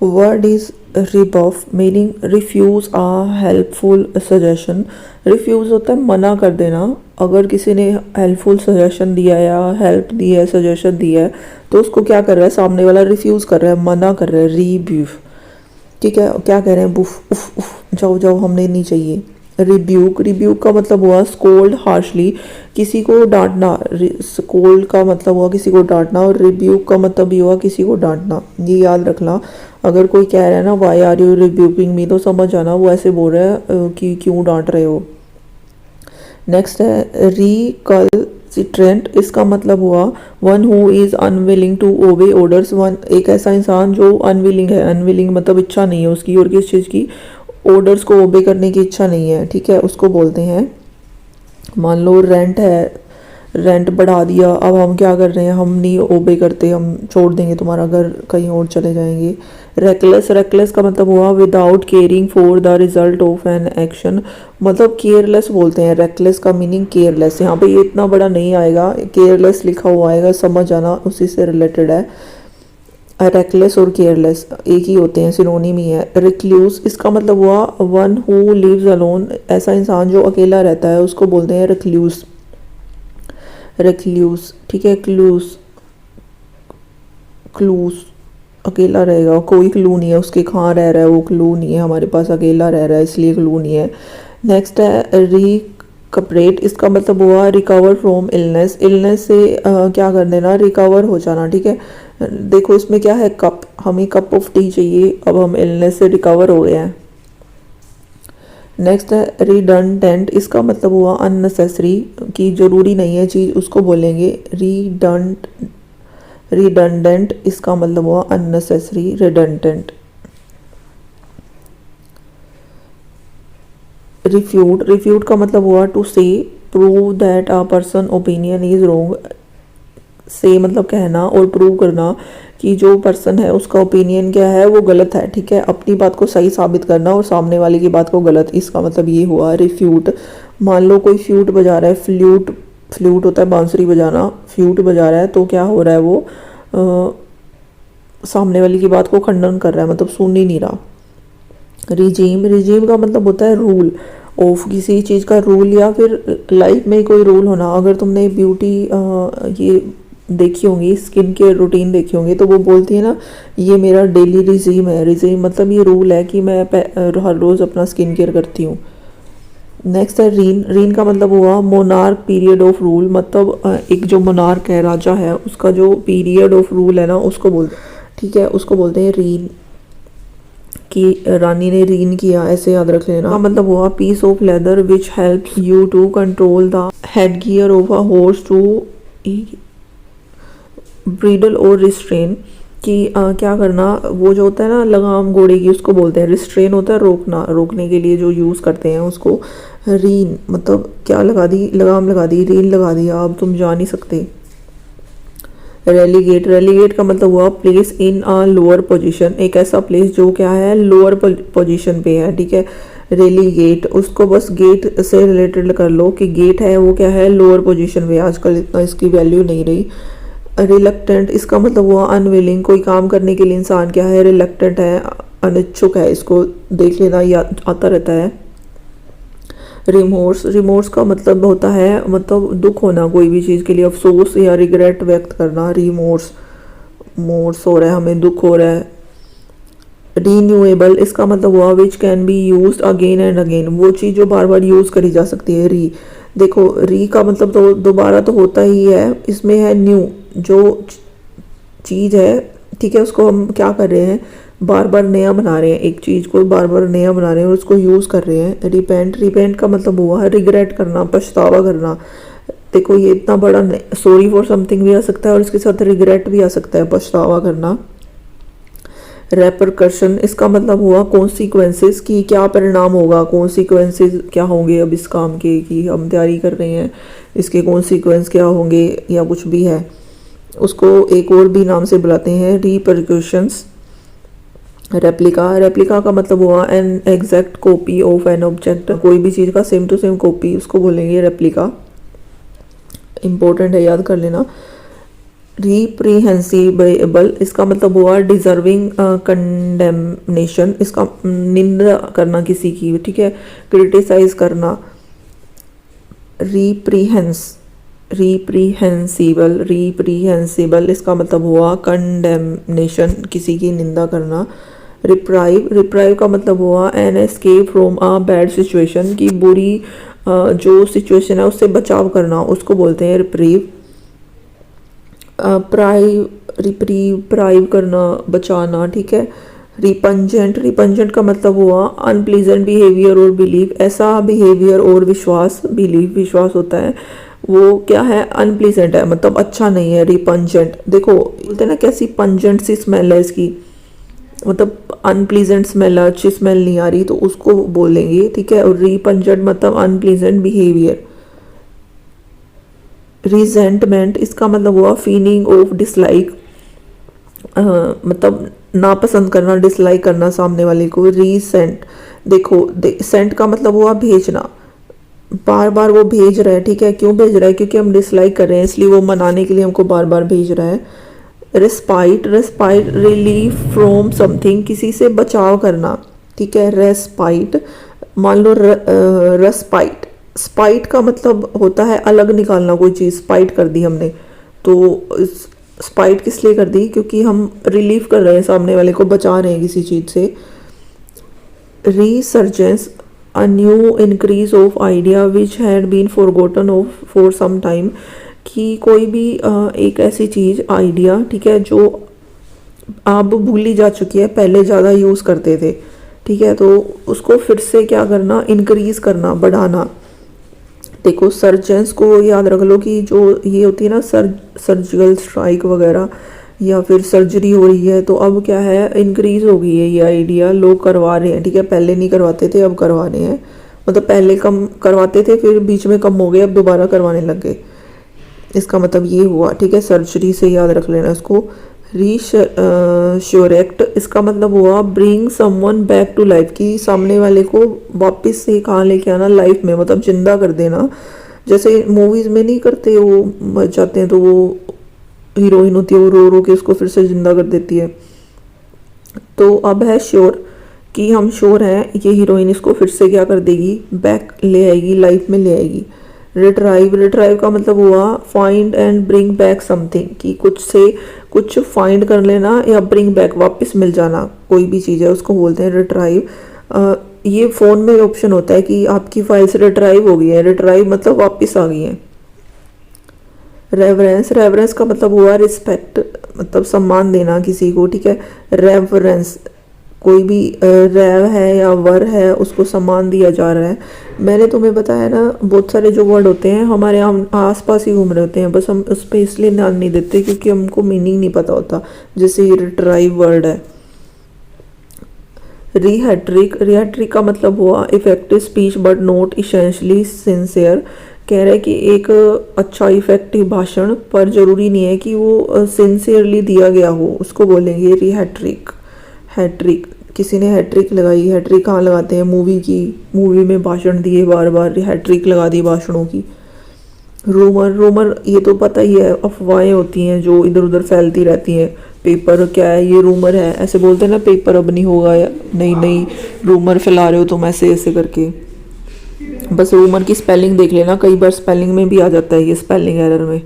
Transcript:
Word is rebuff meaning refuse a helpful suggestion. Refuse होता है मना कर देना। अगर किसी ने हेल्पफुल सजेशन दिया या हेल्प दी है, सजेशन दिया है, तो उसको क्या कर रहा है, सामने वाला रिफ्यूज कर रहा है, मना कर रहा है, रिब्यूफ। ठीक है, क्या कह रहे हैं, बुफ उफ उफ, जाओ जाओ, हमने नहीं चाहिए। रिब्यूक, रिब्यूक का मतलब हुआ स्कोल्ड हार्शली, किसी को डांटना। स्कोल्ड का मतलब हुआ किसी को डांटना, और रिब्यूक का मतलब भी हुआ किसी को डांटना। ये याद रखना। अगर कोई कह रहा है ना वाई आर यू रिब्यूकिंग मी, तो समझ जाना वो ऐसे बोल रहा है कि क्यों डांट रहे हो। नेक्स्ट है रिकल्सिट्रेंट, इसका मतलब हुआ one who is unwilling to obey orders. One एक ऐसा इंसान जो अनविलिंग है, अनविलिंग मतलब इच्छा नहीं है उसकी और किस चीज़ की, ऑर्डर्स को ओबे करने की इच्छा नहीं है। ठीक है, उसको बोलते हैं। मान लो रेंट है, रेंट बढ़ा दिया, अब हम क्या कर रहे हैं, हम नहीं ओबे करते, हम छोड़ देंगे तुम्हारा घर, कहीं और चले जाएंगे। रेकलेस, रेकलेस का मतलब हुआ without caring for the result of an action, मतलब केयरलेस बोलते हैं। रेकलेस का मीनिंग केयरलेस, यहाँ पे ये इतना बड़ा नहीं आएगा, केयरलेस लिखा हुआ आएगा, समझ जाना उसी से रिलेटेड है। रेकलेस और केयरलेस एक ही होते हैं, सिनोनिम ही है। रिक्लूस, इसका मतलब हुआ वन हु लिव्स अलोन, ऐसा इंसान जो अकेला रहता है उसको बोलते हैं रिक्लूस। रिक्लूस, ठीक है। क्लूस, क्लूस अकेला रहेगा, कोई क्लू नहीं है उसके कहाँ रह रहा है, वो क्लू नहीं है हमारे पास, अकेला रह रहा है इसलिए क्लू नहीं है। नेक्स्ट है रिकपरेट, इसका मतलब हुआ रिकवर फ्रॉम इलनेस। इलनेस से क्या कर देना, रिकवर हो जाना। ठीक है, देखो इसमें क्या है, कप, हमें कप ऑफ टी चाहिए, अब हम इलनेस से रिकवर हो गए हैं। नेक्स्ट है रिडंडेंट, इसका मतलब हुआ अननेसेसरी, कि जरूरी नहीं है चीज़, उसको बोलेंगे रिडंडेंट, इसका मतलब हुआ अननेसेसरी, रिडंडेंट। रिफ्यूट, रिफ्यूट का मतलब हुआ टू से prove that a person opinion is wrong. से मतलब कहना और प्रूव करना कि जो पर्सन है उसका ओपिनियन क्या है, वो गलत है। ठीक है, अपनी बात को सही साबित करना और सामने वाले की बात को गलत, इसका मतलब ये हुआ रिफ्यूट। मान लो कोई फ्लूट बजा रहा है, फ्लूट, फ्लूट होता है बांसुरी बजाना, फ्लूट बजा रहा है, तो क्या हो रहा है, वो सामने वाले की बात को खंडन कर रहा है, मतलब सुन ही नहीं रहा। रिजीम, रिजीम का मतलब होता है रूल ऑफ, किसी चीज़ का रूल या फिर लाइफ में कोई रूल होना। अगर तुमने ब्यूटी ये देखी होंगी, स्किन केयर रूटीन देखी होंगी, तो वो बोलती है ना ये मेरा डेली रिजीम है। रिजीम मतलब ये रूल है कि मैं हर रोज़ अपना स्किन केयर करती हूँ। नेक्स्ट है रीन, रीन का मतलब हुआ मोनार्क पीरियड ऑफ रूल, मतलब एक जो मोनार्क है, राजा है, उसका जो पीरियड ऑफ रूल है ना उसको बोलते, ठीक है, उसको बोलते हैं रीन, कि रानी ने रीन किया, ऐसे याद रख लेना। का मतलब हुआ piece of leather which helps you to control the head gear of a horse to bridle और रिस्ट्रेन, कि क्या करना, वो जो होता है ना लगाम घोड़े की, उसको बोलते हैं। रिस्ट्रेन होता है रोकना, रोकने के लिए जो यूज़ करते हैं उसको। रीन मतलब क्या लगा दी, लगाम लगा दी, रीन लगा दिया, अब तुम जा नहीं सकते। रेलीगेट, रेलीगेट का मतलब हुआ place in a lower position, एक ऐसा प्लेस जो क्या है लोअर पोजीशन पे है। ठीक है, रेलीगेट, उसको बस गेट से रिलेटेड कर लो कि गेट है वो क्या है लोअर पोजीशन पे, आजकल इतना इसकी वैल्यू नहीं रही। रिलक्टेंट, इसका मतलब हुआ अनविलिंग, कोई काम करने के लिए इंसान क्या है रिलक्टेंट है, अनिच्छुक है, इसको देख लेना, याद आता रहता है। रिमोर्स, रिमोर्स का मतलब होता है मतलब दुख होना कोई भी चीज़ के लिए, अफसोस या रिग्रेट व्यक्त करना। रिमोर्स, मोर्स हो रहा है, हमें दुख हो रहा है। रीन्यूएबल, इसका मतलब हुआ which can be used again and again, वो चीज़ जो बार बार यूज़ करी जा सकती है। री, देखो री का मतलब तो दोबारा तो होता ही है, इसमें है न्यू, जो चीज़ है, ठीक है, उसको हम क्या कर रहे हैं, बार बार नया बना रहे हैं, एक चीज़ को बार बार नया बना रहे हैं और उसको यूज़ कर रहे हैं। रिपेंट, रिपेंट का मतलब हुआ है रिग्रेट करना, पछतावा करना। देखो ये इतना बड़ा, सॉरी फॉर समथिंग भी आ सकता है और इसके साथ रिग्रेट भी आ सकता है, पछतावा करना। रेपरकशन, इसका मतलब हुआ कॉन्सिक्वेंसेस, की क्या परिणाम होगा, कॉन्सिक्वेंसेस क्या होंगे अब इस काम के, कि हम तैयारी कर रहे हैं, इसके कॉन्सिक्वेंस क्या होंगे या कुछ भी है, उसको एक और भी नाम से बुलाते हैं रिपरकशंस। रेप्लिका, रेप्लिका का मतलब हुआ an exact copy of an object, कोई भी चीज़ का सेम टू सेम कॉपी, उसको बोलेंगे रेप्लिका। इंपॉर्टेंट है, याद कर लेना। रिप्रीहेंसिबल इसका मतलब हुआ डिजर्विंग कंडेमनेशन, इसका निंदा करना किसी की, ठीक है, क्रिटिसाइज करना। रिप्रीहेंस रिप्रीहेंसिबल इसका मतलब हुआ कंडेमनेशन, किसी की निंदा करना। रिप्राइव का मतलब हुआ an escape from a bad situation, की बुरी जो सिचुएशन है उससे बचाव करना, उसको बोलते हैं रिप्रीव। प्राइव करना, बचाना, ठीक है। रिपंजेंट का मतलब हुआ अनप्लीजेंट बिहेवियर और बिलीव, ऐसा बिहेवियर और विश्वास होता है वो क्या है, अनप्लीजेंट है, मतलब अच्छा नहीं है। रिपंजेंट देखो बोलते हैं ना कैसी पंजेंट सी स्मेल है इसकी, मतलब अनप्लीजेंट स्मेल है, अच्छी स्मेल नहीं आ रही, तो उसको बोलेंगे, ठीक है। और रिपंजेंट मतलब अनप्लीजेंट बिहेवियर। रिजेंटमेंट इसका मतलब हुआ फीलिंग ऑफ डिसलाइक, मतलब नापसंद करना, डिसलाइक करना सामने वाले को। रीसेंट देखो सेंट का मतलब हुआ भेजना, बार बार वो भेज रहा है, ठीक है, क्यों भेज रहा है, क्योंकि हम डिसलाइक कर रहे हैं इसलिए वो मनाने के लिए हमको बार बार भेज रहा है। रेस्पाइट रिलीफ फ्रॉम समथिंग, किसी से बचाव करना, ठीक है। रेस्पाइट मान लो रेस्पाइट, स्पाइट का मतलब होता है अलग निकालना, कोई चीज़ स्पाइट कर दी हमने, तो स्पाइट किस लिए कर दी, क्योंकि हम रिलीफ कर रहे हैं, सामने वाले को बचा रहे हैं किसी चीज़ से। Resurgence a new increase of idea which had been forgotten of for some time, कि कोई भी एक ऐसी चीज़ आइडिया, ठीक है, जो अब भूली जा चुकी है, पहले ज़्यादा यूज़ करते थे, ठीक है, तो उसको फिर से क्या करना, इंक्रीज करना, बढ़ाना। देखो सर्जेंस को याद रख लो कि जो ये होती है ना सर्जिकल स्ट्राइक वगैरह, या फिर सर्जरी हो रही है, तो अब क्या है, इंक्रीज हो गई है ये आइडिया, लोग करवा रहे हैं, ठीक है, पहले नहीं करवाते थे अब करवा रहे हैं, मतलब पहले कम करवाते थे फिर बीच में कम हो गए, अब दोबारा करवाने लग गए, इसका मतलब ये हुआ, ठीक है। सर्जरी से याद रख लेना इसको। रिश्योरेक्ट इसका मतलब हुआ bring someone back to life, की सामने वाले को वापस से कहाँ लेके आना, लाइफ में, मतलब जिंदा कर देना, जैसे मूवीज में नहीं करते, वो मर जाते हैं तो वो हीरोइन होती है, वो रो रो के उसको फिर से जिंदा कर देती है। तो अब है श्योर, कि हम श्योर हैं ये हीरोइन इसको फिर से क्या कर देगी, बैक ले आएगी, लाइफ में ले आएगी। रिट्राइव का मतलब हुआ find and bring back something, कि कुछ से कुछ फाइंड कर लेना या ब्रिंग बैक, वापस मिल जाना, कोई भी चीज़ है उसको बोलते हैं रिट्राइव। ये फ़ोन में ऑप्शन होता है कि आपकी फाइल्स रिट्राइव हो गई है, रिट्राइव मतलब वापस आ गई है। रेवरेंस का मतलब हुआ रिस्पेक्ट, मतलब सम्मान देना किसी को, ठीक है। रेवरेंस कोई भी रैव है या वर है उसको सम्मान दिया जा रहा है। मैंने तुम्हें बताया ना बहुत सारे जो वर्ड होते हैं हमारे आस पास ही घूम रहे होते हैं, बस हम उस पर इसलिए ध्यान नहीं देते क्योंकि हमको मीनिंग नहीं पता होता, जैसे ये रिट्राइव वर्ड है। रिहेट्रिक का मतलब हुआ effective speech but not essentially sincere, कह रहे हैं कि एक अच्छा इफेक्टिव भाषण पर जरूरी नहीं है कि वो सिंसियरली दिया गया हो, उसको बोलेंगे रिहेट्रिक। हैट्रिक किसी ने हैट्रिक लगाई, हैट्रिक कहाँ लगाते हैं, मूवी में भाषण दिए बार बार, हैट्रिक लगा दी भाषणों की। रूमर ये तो पता ही है, अफवाहें होती हैं जो इधर उधर फैलती रहती हैं। पेपर क्या है, ये रूमर है, ऐसे बोलते हैं ना, पेपर अब नहीं होगा, या नहीं रूमर फैला रहे हो तुम ऐसे करके। बस रूमर की स्पेलिंग देख लेना, कई बार स्पेलिंग में भी आ जाता है ये, स्पेलिंग एरर में।